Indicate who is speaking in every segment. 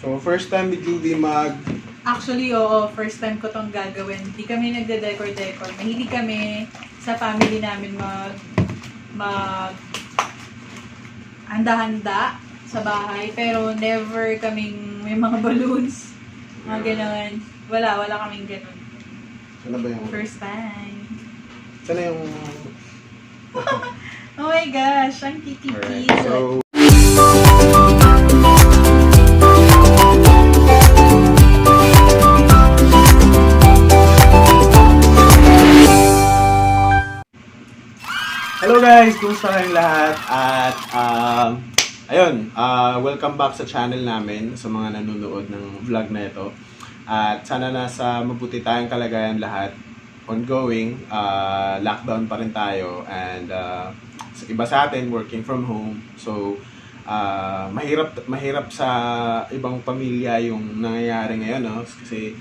Speaker 1: So, first time ni Judy
Speaker 2: Actually, oo. First time ko tong gagawin. Hindi kami nagde-decor-decor. Mahilig kami sa family namin handa-handa sa bahay. Pero never kaming may mga balloons. Mga ganon. Wala kaming ganon.
Speaker 1: Sana ba yung...
Speaker 2: First time.
Speaker 1: Sana yung...
Speaker 2: Oh my gosh, ang kikiki.
Speaker 1: Alright, so... Hello guys! Kumusta kayong lahat? At ayun, welcome back sa channel namin sa mga nanonood ng vlog na ito. At sana nasa mabuti tayong kalagayan lahat. Ongoing, lockdown pa rin tayo and iba sa atin working from home. So mahirap sa ibang pamilya yung nangyayari ngayon, no? Kasi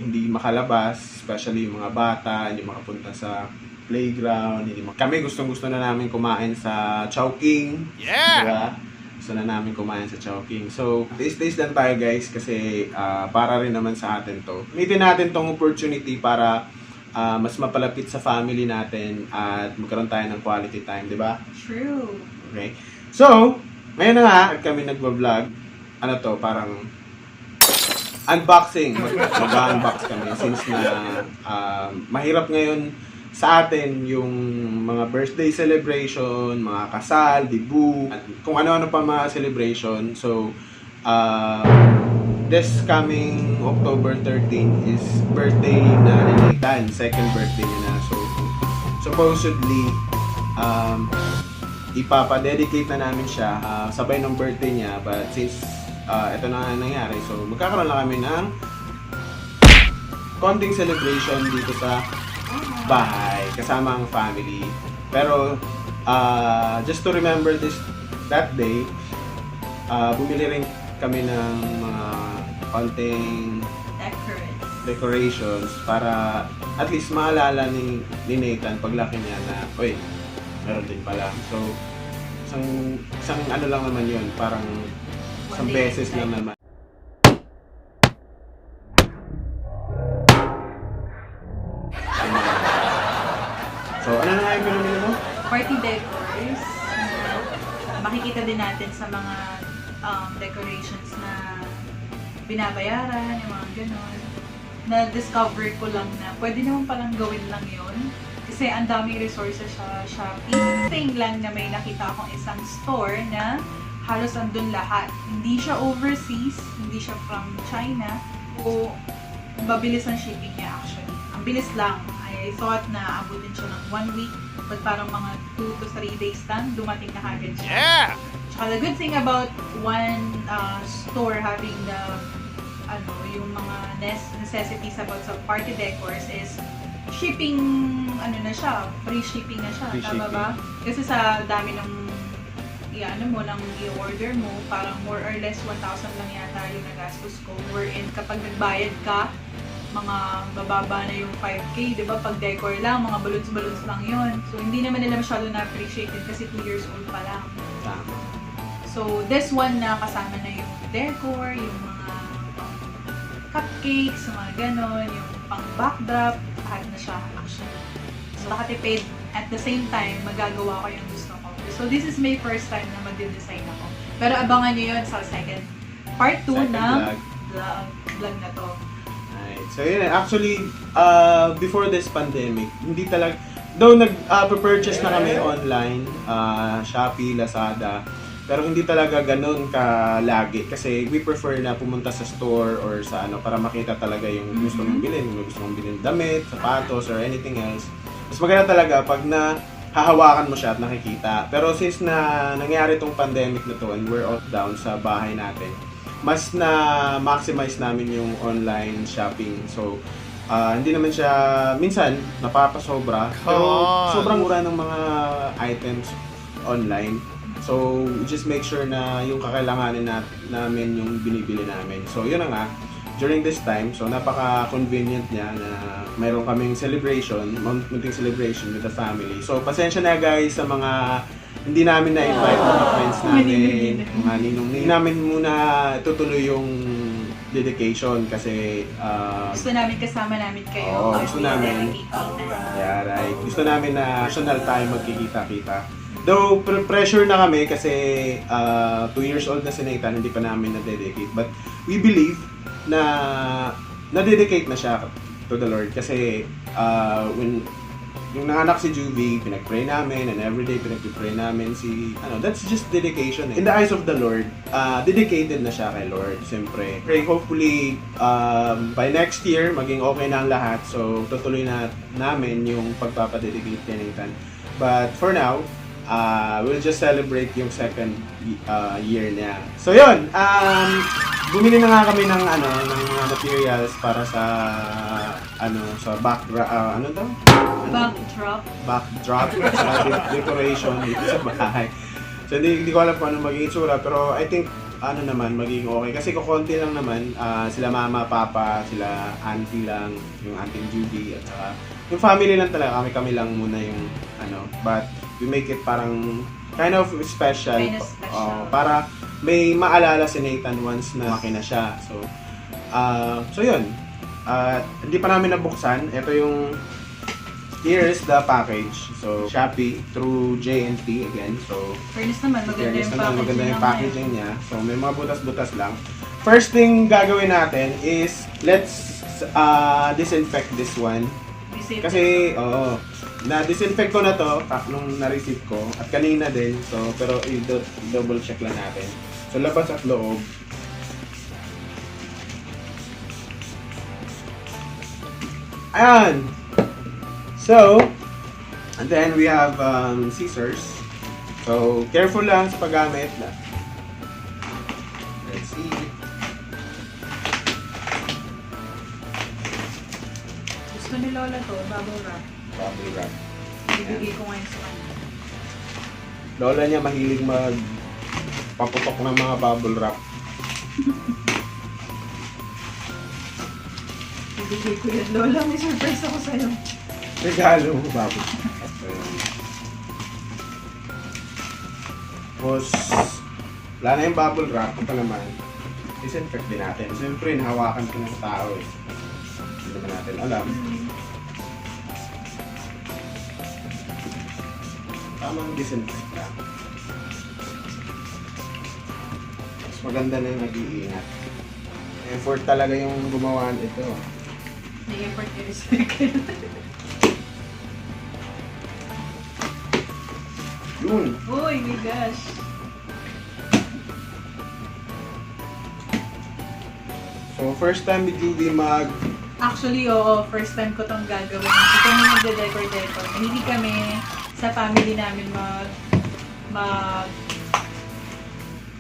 Speaker 1: hindi makalabas, especially yung mga bata, hindi makapunta sa playground, kami gustong-gusto na namin kumain sa Chowking. Yeah! Diba? Gusto na namin kumain sa Chowking. So, days lang tayo guys kasi para rin naman sa atin to. Gamitin natin tong opportunity para mas mapalapit sa family natin at magkaroon tayo ng quality time, di ba?
Speaker 2: True.
Speaker 1: Okay. So, ngayon na nga at kami nagba-vlog. Ano to, parang unboxing. Mag-unbox kami since na mahirap ngayon sa atin yung mga birthday celebration, mga kasal, debut, at kung ano-ano pa mga celebration. So, this coming October 13 is birthday na ni Nathan, second birthday niya na. So, supposedly, ipapadedicate na namin siya sabay ng birthday niya. But since ito na nangyari, so magkakaroon lang kami ng konting celebration dito sa bahay, kasama ang family. Pero, just to remember that day, bumili rin kami ng mga konting decorations para at least maalala ni Nathan paglaki niya na, oy, meron din pala. So, isang ano lang naman yun, parang isang beses lang naman. So, ano na nga yung pinamili mo?
Speaker 2: Party decors. Makikita din natin sa mga decorations na binabayaran, yung mga ganon. Na-discover ko lang na pwede naman palang gawin lang yun. Kasi ang daming resources sa Shopee. Thing lang na may nakita akong isang store na halos andun lahat. Hindi siya overseas, hindi siya from China. O mabilis ang shipping niya actually. Ang bilis lang. I thought na abutin siya ng 1 week, but parang mga 2 to 3 days lang, dumating na kagad siya. Yeah! Tsaka the good thing about one store having the, yung mga necessities about sa party decors is shipping, na siya, free shipping na siya, tama ba? Kasi sa dami ng i-order mo, parang more or less 1,000 lang yata yung nagastos ko. Wherein kapag nagbayad ka, mga bababa na yung 5K, di ba? Pag decor lang, mga balloons lang yun. So, hindi naman nila masyado na-appreciate it kasi 2 years old pa lang.
Speaker 1: Tama.
Speaker 2: So, this one na kasama na yung decor, yung mga cupcakes, mga ganon, yung pang backdrop, lahat na siya actually. So, nakatipid. At the same time, magagawa ko yung gusto ko. So, this is my first time na mag-design ako. Pero abangan nyo yun sa second part 2 ng vlog na to.
Speaker 1: So yun, actually, before this pandemic, hindi talaga, though nag-purchase na kami online, Shopee, Lazada, pero hindi talaga ganun kalagi kasi we prefer na pumunta sa store or sa para makita talaga yung gusto mong bilhin, kung gusto mong bilhin damit, sapatos, or anything else. Mas maganda talaga pag hahawakan mo siya at nakikita. Pero since na nangyari tong pandemic na to and we're all down sa bahay natin, mas na-maximize namin yung online shopping. So, hindi naman siya, minsan, napapasobra. Pero sobrang mura ng mga items online. So, just make sure na yung kakailanganin namin yung binibili namin. So, yun na nga. During this time, so napaka-convenient niya na mayroon kaming celebration, munting celebration with the family. So, pasensya na guys sa mga hindi namin na-invite mga friends namin,
Speaker 2: Maninong-ninong.
Speaker 1: mga ninong. Hindi namin muna tutuloy yung dedication kasi
Speaker 2: Gusto namin kasama namin kayo.
Speaker 1: Oo,
Speaker 2: bago
Speaker 1: gusto
Speaker 2: yung
Speaker 1: namin.
Speaker 2: dedication.
Speaker 1: yeah, right. Gusto namin na personal tayo magkikita-kita. Though pressure na kami kasi 2 years old na si Nathan, hindi pa namin na-dedicate. But we believe na na-dedicate na siya to the Lord kasi when yung nanganak si Juvie, pinag-pray namin and everyday pinag-pray namin si that's just dedication. In the eyes of the Lord, dedicated na siya kay Lord. Siyempre, pray hopefully by next year maging okay na ang lahat. So tutuloy na namin yung pagpapadedicate kay Nathan. But for now, we'll just celebrate yung second year niya. So yun, bumili na nga kami ng ng mga materials para sa sa backdrop sa decoration dito sa bahay. So hindi ko alam kung ano magiging itsura, pero I think naman magiging okay kasi kukonti lang naman, sila mama, papa, sila auntie lang, yung auntie Judy at saka yung family lang talaga, kami lang muna yung but we make it parang kind of special.
Speaker 2: Kind of special.
Speaker 1: Para may maalala si Nathan once na lumaki na siya. So yun. Hindi pa namin nabuksan. Ito yung here is the package. So Shopee through J&T again. So
Speaker 2: Fairness naman,
Speaker 1: maganda yung packaging niya. So may mga butas-butas lang. First thing gagawin natin is let's disinfect this one. Kasi na-disinfect ko na to nung na-receive ko at kanina din. So pero i-double check lang natin. So labas at loob. Ayan. So, and then we have scissors. So, careful lang sa paggamit. Let's see.
Speaker 2: Gusto ni Lola to, bubble wrap.
Speaker 1: Bubble wrap.
Speaker 2: Ibigay ko ngayon sa kanya.
Speaker 1: Lola niya mahilig paputok ng mga bubble wrap.
Speaker 2: Ibigay ko yan. Lola, may surprise ako sa'yo.
Speaker 1: Regalo mo bubble wrap. Tapos, wala na yung bubble wrap. Ito naman, disinfect din natin. Siyempre, nahawakan ko ng tao eh. Hindi naman natin alam. Tamang disinfect lang. Mas maganda na yung nag-iingat. Effort talaga yung gumawa nito.
Speaker 2: May effort ni recycle.
Speaker 1: Yun!
Speaker 2: Uy, my gosh.
Speaker 1: So, first time ni Judy
Speaker 2: Actually, oo. First time ko tong gagawin. Hindi kami nagde-decor-decor. Mahilig kami sa family namin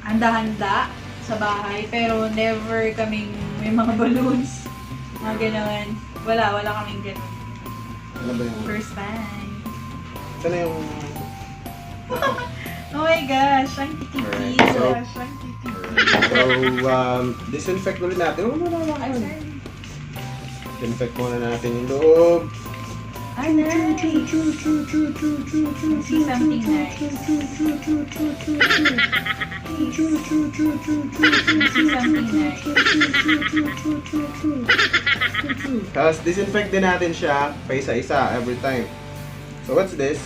Speaker 2: handa-handa sa bahay. Pero never kaming may mga balloons. Mga gano'n. Wala kaming gano'n.
Speaker 1: Ano ba yung...
Speaker 2: First time.
Speaker 1: Sana yung...
Speaker 2: Oh my gosh, ang kikiki.
Speaker 1: Alright, so-
Speaker 2: Gosh, ang kikiki.
Speaker 1: So, disinfect ulit natin.
Speaker 2: Ay, sorry.
Speaker 1: Disinfect muna natin yung loob.
Speaker 2: Ay, nice. See something nice.
Speaker 1: Tapos, disinfect din natin siya pa isa-isa every time. So, what's this?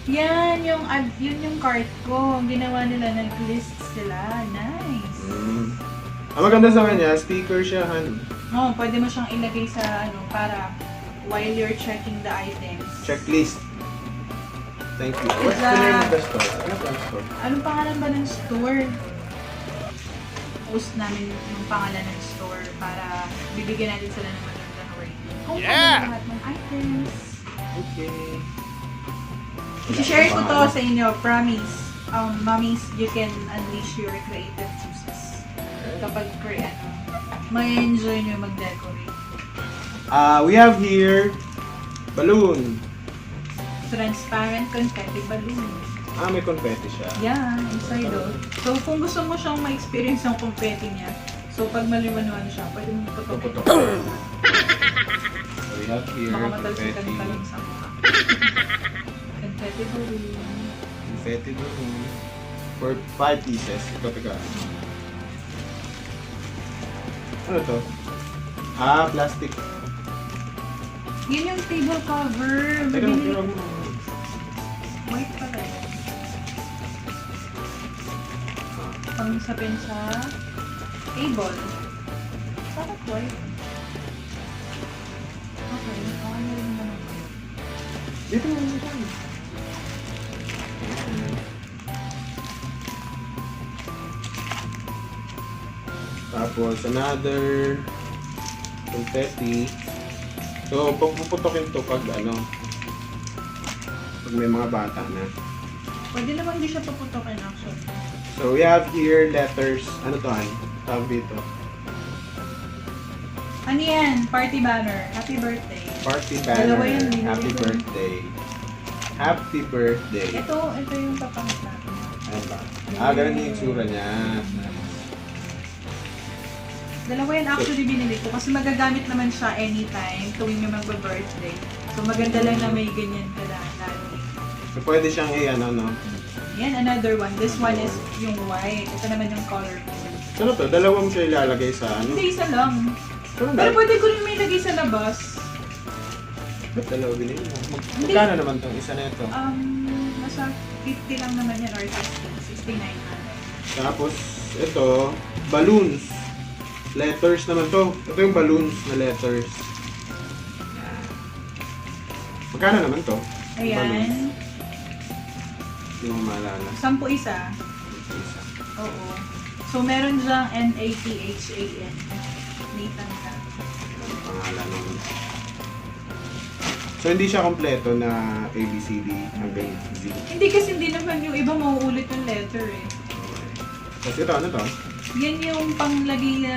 Speaker 2: Yan, yun yung cart ko. Ang ginawa nila, nag-list sila. Nice.
Speaker 1: Ang maganda sa kanya, sticker siya, han.
Speaker 2: Oh, pwede mo siyang ilagay sa para while you're checking the items.
Speaker 1: Checklist. Thank you. What's the name of the store? Ano ba ang store?
Speaker 2: Anong pangalan ba ng store? Post namin yung pangalan ng store para bibigyan natin sila ng magandang rating. Kung lahat ng items.
Speaker 1: Okay.
Speaker 2: I-share ko to sa inyo, promise. Mommies, you can unleash your creative juices. Kapag may enjoy nyo mag-decorate.
Speaker 1: We have here balloon.
Speaker 2: Transparent confetti balloon.
Speaker 1: May confetti siya.
Speaker 2: Yan, inside So, kung gusto mo siyang ma-experience ang confetti niya, so pag maliwanwan siya, pwede mo putok-putok.
Speaker 1: So we have here
Speaker 2: Baka matalsikan
Speaker 1: confetti.
Speaker 2: ka lang sa mukha. Confetti balloon.
Speaker 1: confetti doon. For 5 pieces. Ito, teka. Ano to? Ah, plastic.
Speaker 2: Yun yung table cover.
Speaker 1: Teka,
Speaker 2: Mabili.
Speaker 1: tira mo.
Speaker 2: White pala yun. Pangsapin sa table. Bakit white? Okay, ano rin naman.
Speaker 1: Dito mo dito. Tapos, another confetti. So, pagpuputokin to pag ano, pag may mga bata na.
Speaker 2: Pwede naman di siya paputokin actually.
Speaker 1: So, we have here letters. Ano to, ay? Tawag dito.
Speaker 2: Ano yan? Party banner. Happy birthday.
Speaker 1: Party
Speaker 2: Dalawa
Speaker 1: banner.
Speaker 2: yun, binili
Speaker 1: Happy
Speaker 2: ko.
Speaker 1: birthday. Happy birthday.
Speaker 2: Ito yung papangit natin.
Speaker 1: Ano ba? Ah, ganun yung itsura niya.
Speaker 2: Dalawa yan actually binili ko kasi magagamit naman siya anytime tuwing may magba-birthday. So maganda lang na may ganyan ka lalo.
Speaker 1: So, pwede siyang ano, no?
Speaker 2: Yan, another one. This one is yung white. Ito naman yung color ko.
Speaker 1: Ano to? Dalawa mo siya ilalagay sa ano?
Speaker 2: Hindi, isa lang.
Speaker 1: Ano
Speaker 2: Pero
Speaker 1: ba?
Speaker 2: pwede ko rin may lagay sa labas.
Speaker 1: Ba't dalawa binili mo? Magkano naman tong isa na ito?
Speaker 2: Nasa 50 lang naman yan or 60. 69 na.
Speaker 1: Tapos, ito, balloons. Letters naman to. Ito yung balloons na letters. Yan. Magkano naman to? Balloons.
Speaker 2: Ayan.
Speaker 1: Hindi mo maalala.
Speaker 2: 10 isa.
Speaker 1: Isa.
Speaker 2: Oo. So meron dyang Nathan. Nathan ka.
Speaker 1: Ang pangalan nun. So, hindi siya kompleto na ABCD hanggang Z.
Speaker 2: Hindi kasi hindi naman yung iba mauulit yung letter eh.
Speaker 1: Tapos ito, ano to?
Speaker 2: Yan yung panglagay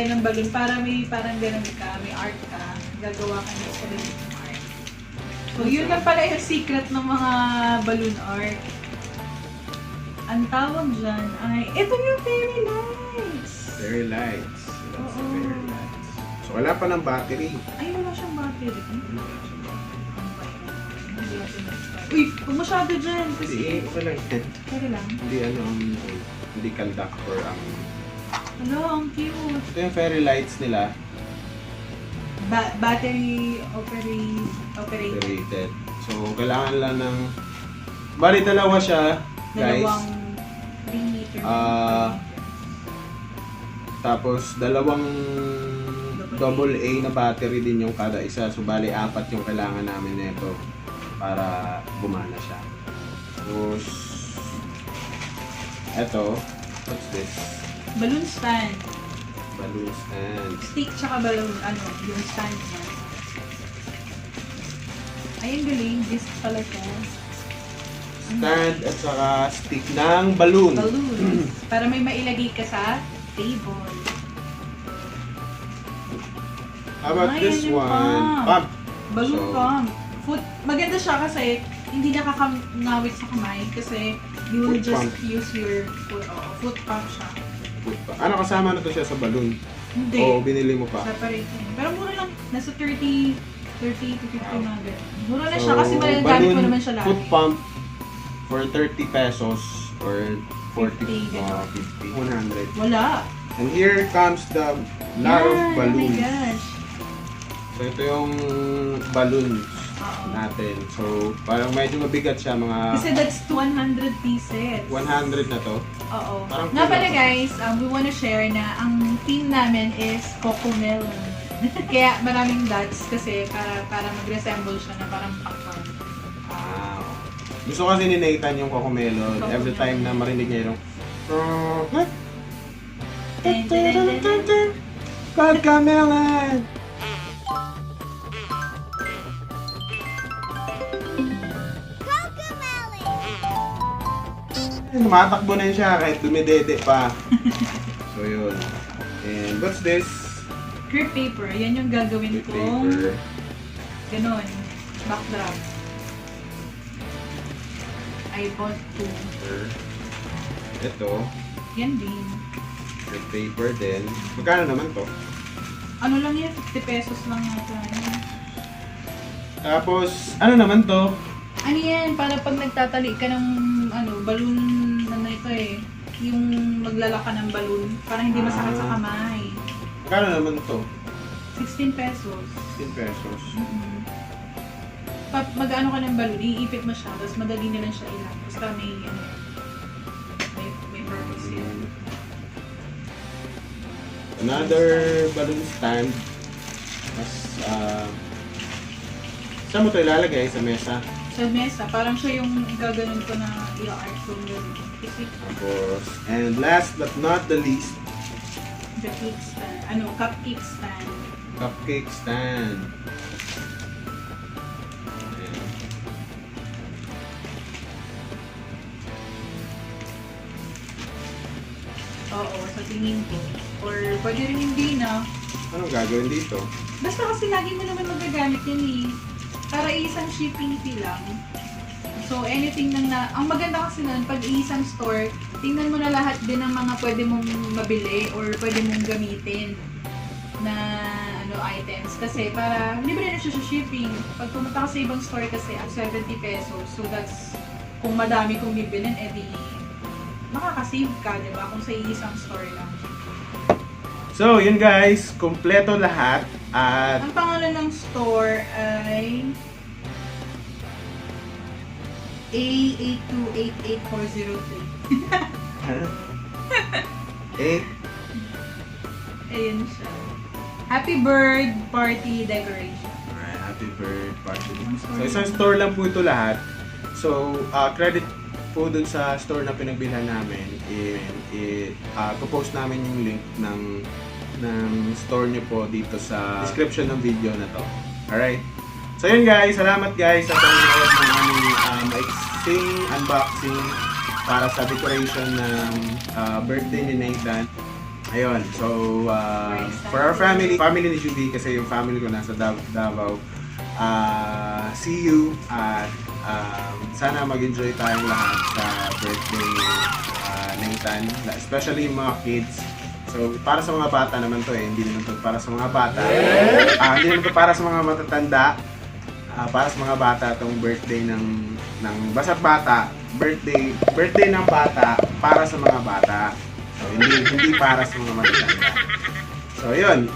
Speaker 2: ng balloon para may parang ganun ka, may art ka, gagawa ka ng sarili ng art. So yun lang pala yung secret ng mga balloon art. Ang tawag dyan ay, ito yung fairy lights!
Speaker 1: Fairy lights. Lots of
Speaker 2: Oo.
Speaker 1: fairy lights. So, wala pa ng battery.
Speaker 2: Ay, wala siyang battery.
Speaker 1: Wala siyang battery.
Speaker 2: Hindi ako nag-start. Uy, kung masyado dyan
Speaker 1: Hindi,
Speaker 2: kasi...
Speaker 1: okay lang.
Speaker 2: Pwede lang.
Speaker 1: Hindi hindi conductor ang...
Speaker 2: Hello, ang cute.
Speaker 1: Ito yung fairy lights nila.
Speaker 2: Battery operated.
Speaker 1: Operated. So, kailangan lang ng... Bali, dalawa siya, guys.
Speaker 2: Dalawang 3 meter.
Speaker 1: Tapos, dalawang AA na battery din yung kada isa. So, bali, 4 yung kailangan namin nito para gumana siya. Tapos, eto, what's this?
Speaker 2: Balloon stand.
Speaker 1: Balloon stand.
Speaker 2: Stick tsaka balloon, yung stand niya. Ayun galing, disc pala siya.
Speaker 1: Stand at saka stick ng balloon.
Speaker 2: Balloon. Para may mailagay ka sa table.
Speaker 1: How about
Speaker 2: Ay,
Speaker 1: this
Speaker 2: yan yung
Speaker 1: one?
Speaker 2: pump.
Speaker 1: Pump.
Speaker 2: Balloon
Speaker 1: So,
Speaker 2: pump. Maganda siya kasi hindi nakakangawit sa kamay kasi you will
Speaker 1: Foot
Speaker 2: just
Speaker 1: pump.
Speaker 2: use your foot pump siya.
Speaker 1: Ano kasama na to siya sa balloon?
Speaker 2: Hindi.
Speaker 1: O binili mo pa?
Speaker 2: Separate yun. Pero mura lang. Nasa 30 to 50 na agad. Mura na
Speaker 1: So,
Speaker 2: siya kasi magagamit mo
Speaker 1: balloon
Speaker 2: naman siya lagi.
Speaker 1: foot pump for 30 pesos or 40,
Speaker 2: 50, ganun.
Speaker 1: 50, 100.
Speaker 2: Wala.
Speaker 1: And here comes the lot of
Speaker 2: Yan,
Speaker 1: balloons.
Speaker 2: Oh my gosh.
Speaker 1: So ito yung balloons
Speaker 2: Oo.
Speaker 1: natin. So parang medyo mabigat siya, mga
Speaker 2: Kasi that's 100 pieces.
Speaker 1: 100 na to.
Speaker 2: Oo.
Speaker 1: Parang
Speaker 2: Nga pala
Speaker 1: kulang.
Speaker 2: guys, we wanna share na ang theme namin is Cocomelon. Kaya maraming dots kasi para mag-resemble siya na parang pakwan.
Speaker 1: Ah, gusto kasi ni Nathan yung Cocomelon. Every time na marinig niya yung Cocomelon! Tumatakbo na yun siya kahit dumidede pa. So yun. And what's this?
Speaker 2: Crepe paper. Yan yung gagawin
Speaker 1: Crepe
Speaker 2: kong
Speaker 1: paper.
Speaker 2: ganon. Backdrop. I bought 2.
Speaker 1: Ito,
Speaker 2: Yan din.
Speaker 1: crepe paper din. Magkano naman to?
Speaker 2: Ano lang yan? 50 pesos lang yata.
Speaker 1: Tapos, ano naman to?
Speaker 2: Ano yan? Para pag nagtatali ka ng balloon, ano ito eh, yung maglalaka ng balloon, para hindi masakit sa kamay.
Speaker 1: Magkano naman to?
Speaker 2: 16 pesos.
Speaker 1: 16 pesos.
Speaker 2: Mag-ano ka ng balloon, iipit mo siya, tapos madali na lang siya ilang. Basta may, ano, may purpose yun.
Speaker 1: Another balloon stand. Mas, saan mo ito ilalagay? Sa mesa?
Speaker 2: Sa mesa, parang siya yung gaganon ko na i-art ko gano'n.
Speaker 1: Tapos, and last but not the least,
Speaker 2: The cake stand, cupcake stand.
Speaker 1: cupcake stand. Ayan.
Speaker 2: Oo, sa tingin ko. Or pwede rin hindi na.
Speaker 1: Anong gagawin dito?
Speaker 2: Basta kasi lagi mo naman magagamit yan eh. Para isang shipping fee lang. So anything ang maganda kasi nun, pag isang store, tingnan mo na lahat din ng mga pwede mong mabili or pwede mong gamitin na items. Kasi para libre na siya sa shipping. Pag pumunta ka sa ibang store kasi at 70 pesos. So that's, kung madami kong bibilin, edi makakasave ka, diba? Kung sa isang store lang.
Speaker 1: So, yun guys, kompleto lahat. At
Speaker 2: Ang pangalan ng store ay A8288403.
Speaker 1: 8.
Speaker 2: Ayun siya. Happy Bird Party Decoration.
Speaker 1: Alright, happy birthday party. So, isang store lang po ito lahat. So, credit po dun sa store na pinagbilhan namin. Popost namin yung link ng store nyo po dito sa description ng video na to. Alright? So yun guys, salamat guys sa panonood ng aming maiksing unboxing para sa decoration ng birthday ni Nathan. Ayun, so for our family ni Judy kasi yung family ko nasa Davao. See you at sana mag-enjoy tayong lahat sa birthday ni Nathan, especially yung mga kids. So, para sa mga bata naman to eh, hindi naman to para sa mga bata. Hindi naman to para sa mga matatanda. Para sa mga bata tong birthday ng basta't bata, birthday ng bata para sa mga bata. So, hindi para sa mga matatanda. So, yun.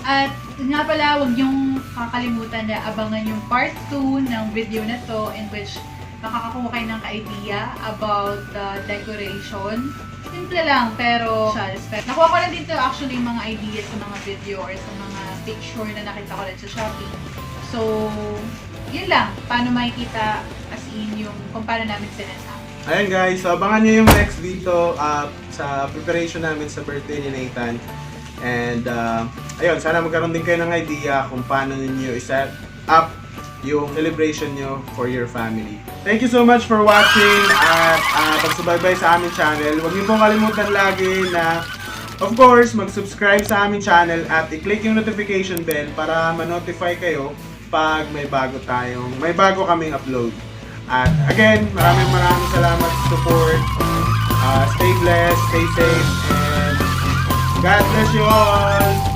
Speaker 2: At nga pala, huwag niyong kakalimutan na abangan yung part 2 ng video na to in which makakakuha kayo ng idea about the decoration. Simple lang, pero siya, respect. Nakuha ko lang dito actually yung mga ideas sa mga video or sa mga picture na nakita ko rin sa Shopee. So, yun lang. Paano makikita as in yung kung paano namin sinasabi.
Speaker 1: Ayan guys, so abangan nyo yung next video sa preparation namin sa birthday ni Nathan. And ayun, sana magkaroon din kayo ng idea kung paano ninyo i-set up yung celebration nyo for your family. Thank you so much for watching at pagsubaybay sa aming channel. Huwag niyo pong kalimutan lagi na of course, mag-subscribe sa aming channel at i-click yung notification bell para ma-notify kayo pag may bago kaming upload. At again, maraming salamat sa support. Stay blessed, stay safe, and God bless you all!